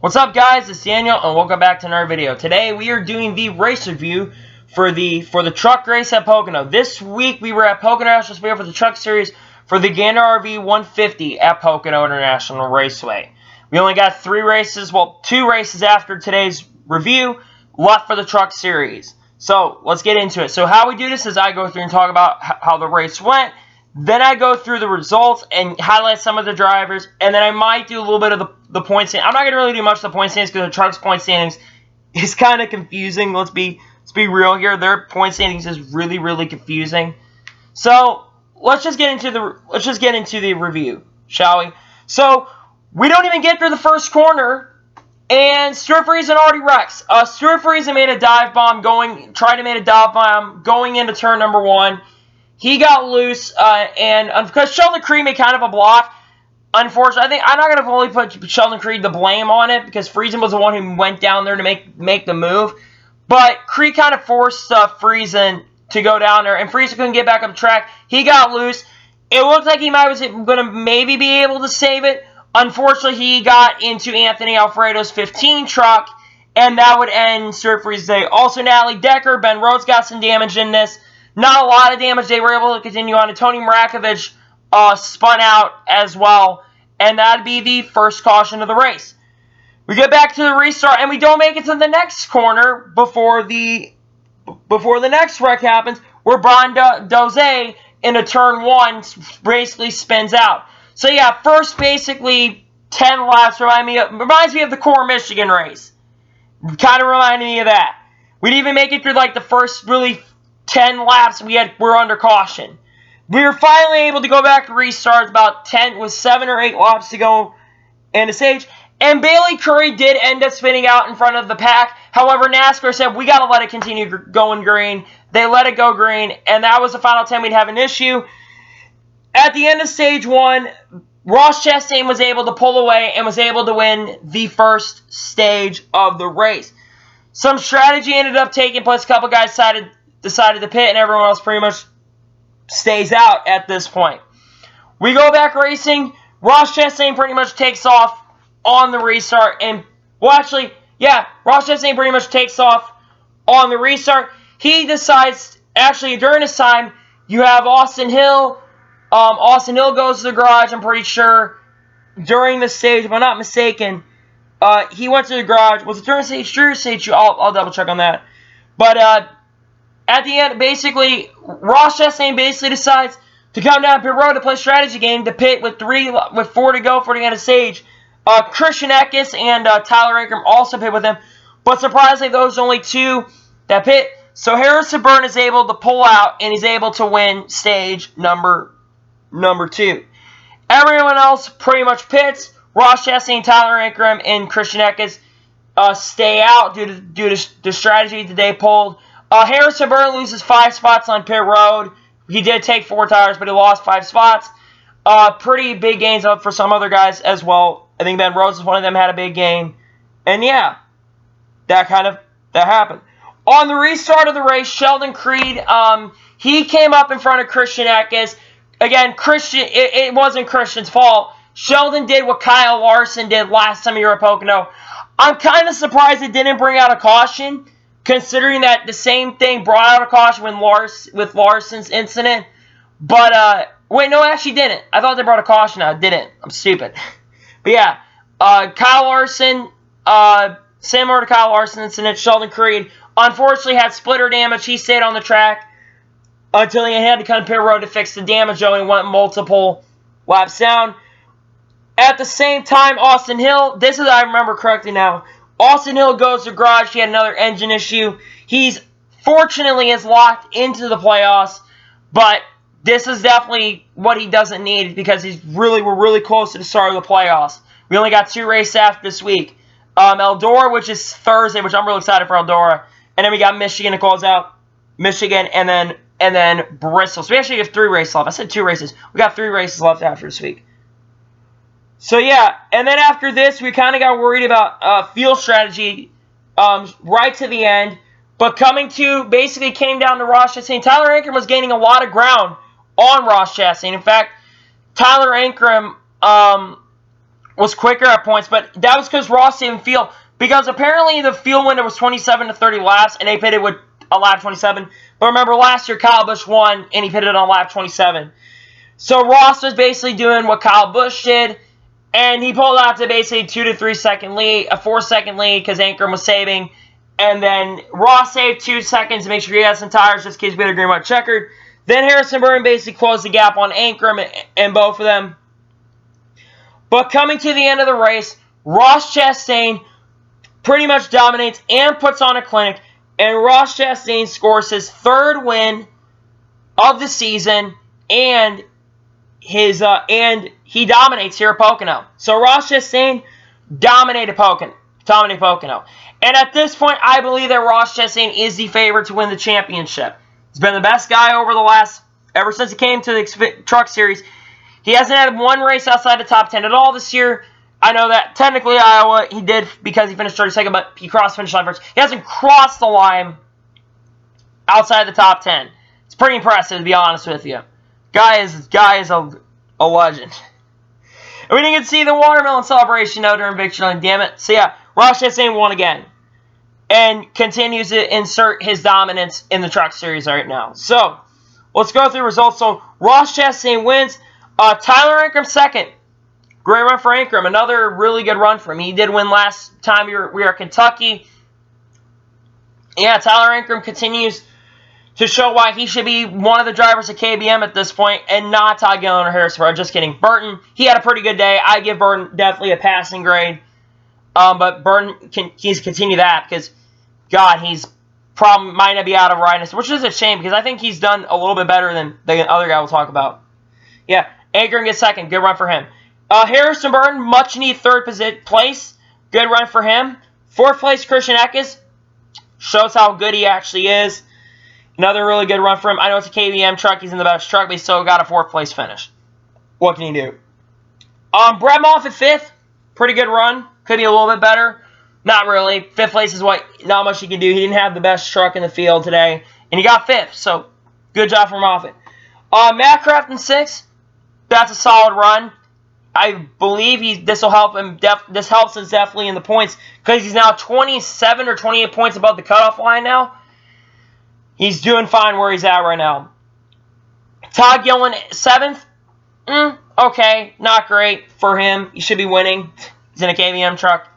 What's up, guys? It's Daniel, and welcome back to another video. Today we are doing the race review for the truck race at Pocono. This week we were at Pocono National Speedway for the truck series for the Gander RV 150 at Pocono International Raceway. We only got 3 races, well, 2 races after today's review left for the truck series. So let's get into it. So how we do this is I go through and talk about how the race went. Then I go through the results and highlight some of the drivers, and then I might do a little bit of the point standings. I'm not going to really do much of the point standings because the truck's point standings is kind of confusing. Let's be real here. Their point standings is really confusing. So let's just get into the review, shall we? So we don't even get through the first corner, and Stuart Friesen already wrecks. Stuart Friesen made a dive bomb going into turn number 1. He got loose, and because Sheldon Creed made kind of a block, unfortunately, I'm not going to fully put Sheldon Creed the blame on it, because Friesen was the one who went down there to make the move. But Creed kind of forced Friesen to go down there, and Friesen couldn't get back up the track. He got loose. It looked like he was going to maybe be able to save it. Unfortunately, he got into Anthony Alfredo's 15 truck, and that would end Stuart Friesen's day. Also, Natalie Decker, Ben Rhodes got some damage in this. Not a lot of damage. They were able to continue on. And Tony Mrakovic spun out as well. And that'd be the first caution of the race. We get back to the restart, and we don't make it to the next corner before the next wreck happens, where Brian Doze into turn 1 basically spins out. So yeah, first basically 10 laps reminds me of the Core Michigan race. Kind of reminded me of that. We didn't even make it through like the first really 10 laps. We're under caution. We were finally able to go back to restart about 7 or 8 laps to go in the stage. And Bailey Curry did end up spinning out in front of the pack. However, NASCAR said, we got to let it continue going green. They let it go green, and that was the final time we'd have an issue. At the end of stage 1, Ross Chastain was able to pull away and was able to win the first stage of the race. Some strategy ended up taking place. A couple guys decided to pit, and everyone else pretty much stays out at this point. We go back racing. Ross Chastain pretty much takes off on the restart. And, well, actually, yeah, Ross Chastain pretty much takes off on the restart. He decides, actually, during this time, you have Austin Hill. Austin Hill goes to the garage, I'm pretty sure, during the stage, if I'm not mistaken. He went to the garage. Was it during stage 2? I'll double check on that. But, at the end, basically, Ross Chastain basically decides to come down pit road to play strategy game to pit with 4 to go for the end of stage. Christian Eckes and Tyler Ankrum also pit with him, but surprisingly, those are only 2 that pit. So Harrison Burton is able to pull out, and he's able to win stage number 2. Everyone else pretty much pits. Ross Chastain, Tyler Ankrum, and Christian Eckes stay out due to the strategy that they pulled. Harrison Burton loses 5 spots on pit road. He did take 4 tires, but he lost 5 spots. Pretty big gains up for some other guys as well. I think Ben Rhodes is one of them, had a big gain. And yeah, that happened. On the restart of the race, Sheldon Creed, he came up in front of Christian Eckes. Again, it wasn't Christian's fault. Sheldon did what Kyle Larson did last time he was at Pocono. I'm kind of surprised it didn't bring out a caution, considering that the same thing brought out a caution with Larson's incident. But, wait, no, it actually didn't. I thought they brought a caution out. It didn't. I'm stupid. But yeah, Kyle Larson, similar to Kyle Larson's incident, Sheldon Creed, unfortunately had splitter damage. He stayed on the track until he had to come to pit road to fix the damage, though he went multiple laps down. At the same time, Austin Hill, this is, I remember correctly now, Austin Hill goes to the garage. He had another engine issue. He's fortunately is locked into the playoffs, but this is definitely what he doesn't need, because we're really close to the start of the playoffs. We only got 2 races after this week. Eldora, which is Thursday, which I'm really excited for Eldora, and then we got Michigan to close out. Michigan, and then Bristol. So we actually have 3 races left. I said 2 races. We got 3 races left after this week. So yeah, and then after this, we kind of got worried about field strategy right to the end. But basically came down to Ross Chastain. Tyler Ankrum was gaining a lot of ground on Ross Chastain. In fact, Tyler Ankrum was quicker at points, but that was because Ross didn't feel, because apparently the field window was 27 to 30 laps, and they pitted with a lap 27. But remember, last year Kyle Busch won, and he pitted on lap 27. So Ross was basically doing what Kyle Busch did, and he pulled out to basically 2 to 3 second lead, a 4-second lead because Ankrum was saving, and then Ross saved 2 seconds to make sure he had some tires just in case we had a green white checkered. Then Harrison Burton basically closed the gap on Ankrum and both of them. But coming to the end of the race, Ross Chastain pretty much dominates and puts on a clinic, and Ross Chastain scores his 3rd win of the season, and he dominates here at Pocono. So Ross Chastain dominated Pocono. And at this point, I believe that Ross Chastain is the favorite to win the championship. He's been the best guy ever since he came to the Truck Series. He hasn't had one race outside the top 10 at all this year. I know that technically Iowa he did because he finished 32nd, but he crossed finish line first. He hasn't crossed the line outside the top 10. It's pretty impressive, to be honest with you. Guy is a legend. And we didn't get to see the watermelon celebration though during Victory Lane, damn it. So yeah, Ross Chastain won again. And continues to insert his dominance in the Truck Series right now. So, let's go through the results. So, Ross Chastain wins. Tyler Ankrum 2nd. Great run for Ankrum. Another really good run for him. He did win last time we were at Kentucky. Yeah, Tyler Ankrum continues to show why he should be one of the drivers of KBM at this point, and not Todd Gilliland or Harrison Burton. Just kidding. Burton, he had a pretty good day. I give Burton definitely a passing grade. But Burton needs to continue that because, God, he's probably might not be out of rightness, which is a shame because I think he's done a little bit better than the other guy we'll talk about. Yeah, Ankrum gets 2nd. Good run for him. Harrison Burton, much needed 3rd place. Good run for him. 4th place, Christian Eckes. Shows how good he actually is. Another really good run for him. I know it's a KBM truck. He's in the best truck, but he still got a 4th place finish. What can he do? Brett Moffitt 5th. Pretty good run. Could be a little bit better. Not really. 5th place is not much he can do. He didn't have the best truck in the field today. And he got 5th. So, good job for Moffitt. Matt Crafton 6th. That's a solid run. I believe this will help him. This helps us definitely in the points because he's now 27 or 28 points above the cutoff line now. He's doing fine where he's at right now. Todd Gilliland 7th. Okay, not great for him. He should be winning. He's in a KBM truck.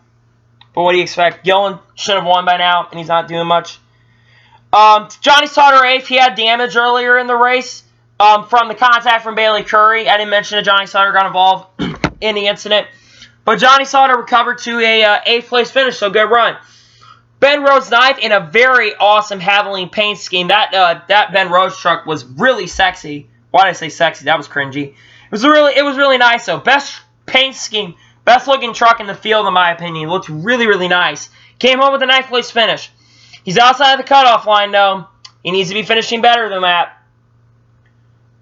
But what do you expect? Gilliland should have won by now, and he's not doing much. Johnny Sauter 8th. He had damage earlier in the race. From the contact from Bailey Curry. I didn't mention that Johnny Sauter got involved in the incident. But Johnny Sauter recovered to a 8th place finish, so good run. Ben Rhodes 9th in a very awesome Havoline paint scheme. That Ben Rhodes truck was really sexy. Why did I say sexy? That was cringy. It was really nice though. Best paint scheme, best looking truck in the field in my opinion. Looked really, really nice. Came home with a 9th place finish. He's outside of the cutoff line though. He needs to be finishing better than that.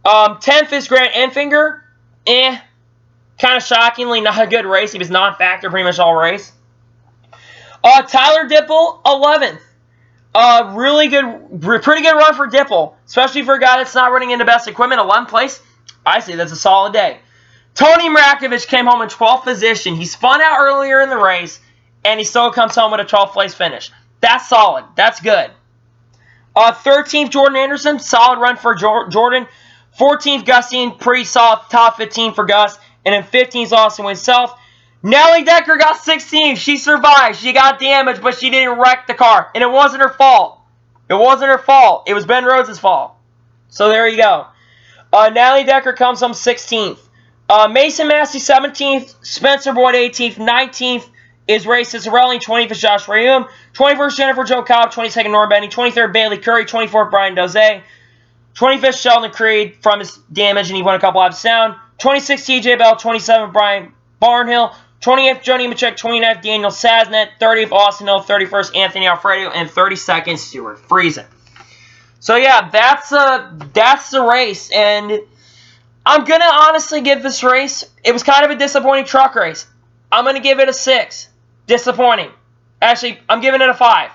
10th is Grant Enfinger. Kind of shockingly not a good race. He was non-factor pretty much all race. Tyler Dipple, 11th. Pretty good run for Dipple. Especially for a guy that's not running into best equipment. 11th place, I say that's a solid day. Tony Mrakovich came home in 12th position. He spun out earlier in the race, and he still comes home with a 12th place finish. That's solid. That's good. 13th, Jordan Anderson. Solid run for Jordan. 14th, Gustine, pretty solid top 15 for Gus. And then 15th is Austin Wayne Self. Nellie Decker got 16th. She survived. She got damaged, but she didn't wreck the car. And it wasn't her fault. It wasn't her fault. It was Ben Rhodes' fault. So there you go. Nellie Decker comes home 16th. Mason Massey 17th. Spencer Boyd 18th. 19th is Ray Cicerelli. 20th is Josh Rayum. 21st, Jennifer Jo Cobb. 22nd, Norm Benny. 23rd, Bailey Curry. 24th, Brian Doze. 25th, Sheldon Creed from his damage, and he went a couple laps down. 26th, TJ Bell. 27th, Brian Barnhill. 28th, Joni Machek. 29th, Daniel Saznet. 30th, Austin Hill. 31st, Anthony Alfredo. And 32nd, Stuart Friesen. So, yeah, that's the race. And I'm going to honestly give this race, it was kind of a disappointing truck race. I'm going to give it a 6. Disappointing. Actually, I'm giving it a 5.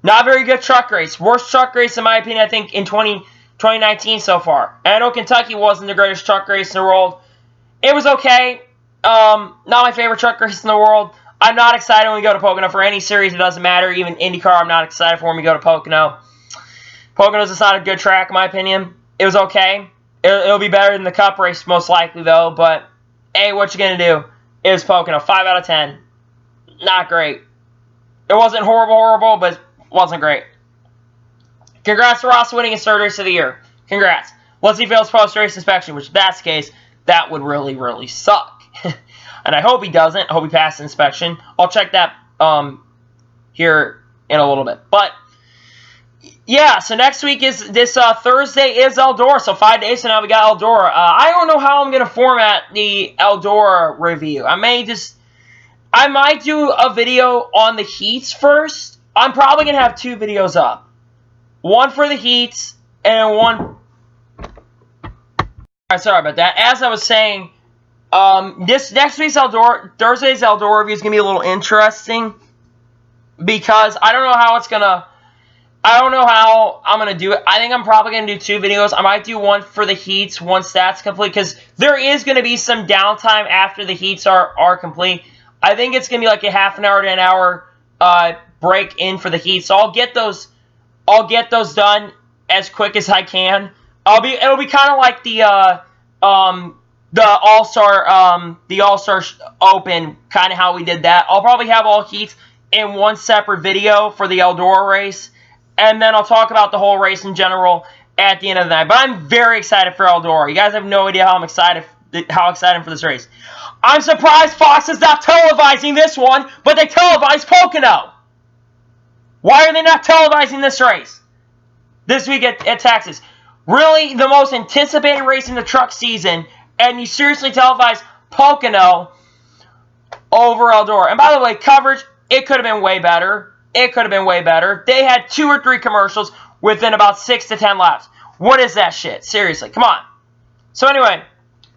Not a very good truck race. Worst truck race, in my opinion, I think, in 2019 so far. And I know Kentucky wasn't the greatest truck race in the world. It was okay. Not my favorite truck race in the world. I'm not excited when we go to Pocono for any series. It doesn't matter. Even IndyCar, I'm not excited for when we go to Pocono. Pocono's just not a good track, in my opinion. It was okay. It'll be better than the Cup race, most likely, though. But, hey, what you going to do? It was Pocono. 5 out of 10. Not great. It wasn't horrible, but it wasn't great. Congrats to Ross winning his 3rd race of the year. Congrats. Let's see if he fails post-race inspection, which if that's the case, that would really, really suck. And I hope he doesn't. I hope he passes inspection. I'll check that here in a little bit. But, yeah, so next week is this Thursday is Eldora. So 5 days from now we got Eldora. I don't know how I'm going to format the Eldora review. I might do a video on the heats first. I'm probably going to have 2 videos up. One for the heats and one... Alright, sorry about that. As I was saying, this next week's Thursday's Eldora review is going to be a little interesting. Because I don't know how I'm going to do it. I think I'm probably going to do 2 videos. I might do one for the heats once that's complete. Because there is going to be some downtime after the heats are complete. I think it's going to be like a half an hour to an hour break in for the heats. So I'll get those done as quick as I can. It'll be kind of like the All-Star Open, kind of how we did that. I'll probably have all heats in one separate video for the Eldora race, and then I'll talk about the whole race in general at the end of the night. But I'm very excited for Eldora. You guys have no idea how excited for this race. I'm surprised Fox is not televising this one, but they televised Pocono. Why are they not televising this race this week at Texas? Really, the most anticipated race in the truck season, and you seriously televise Pocono over Eldora. And by the way, coverage, it could have been way better. It could have been way better. They had 2 or 3 commercials within about 6 to 10 laps. What is that shit? Seriously, come on. So anyway,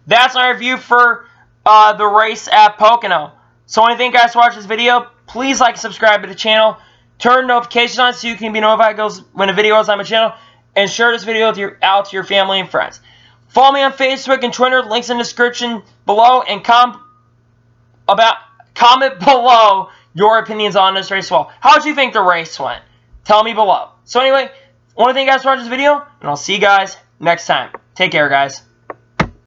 that's my review for the race at Pocono. So I want to thank you guys for watching this video. Please like and subscribe to the channel. Turn notifications on so you can be notified when a video is on my channel. And share this video out to your family and friends. Follow me on Facebook and Twitter. Links in the description below. And comment below your opinions on this race as well. How did you think the race went? Tell me below. So anyway, I want to thank you guys for watching this video. And I'll see you guys next time. Take care, guys.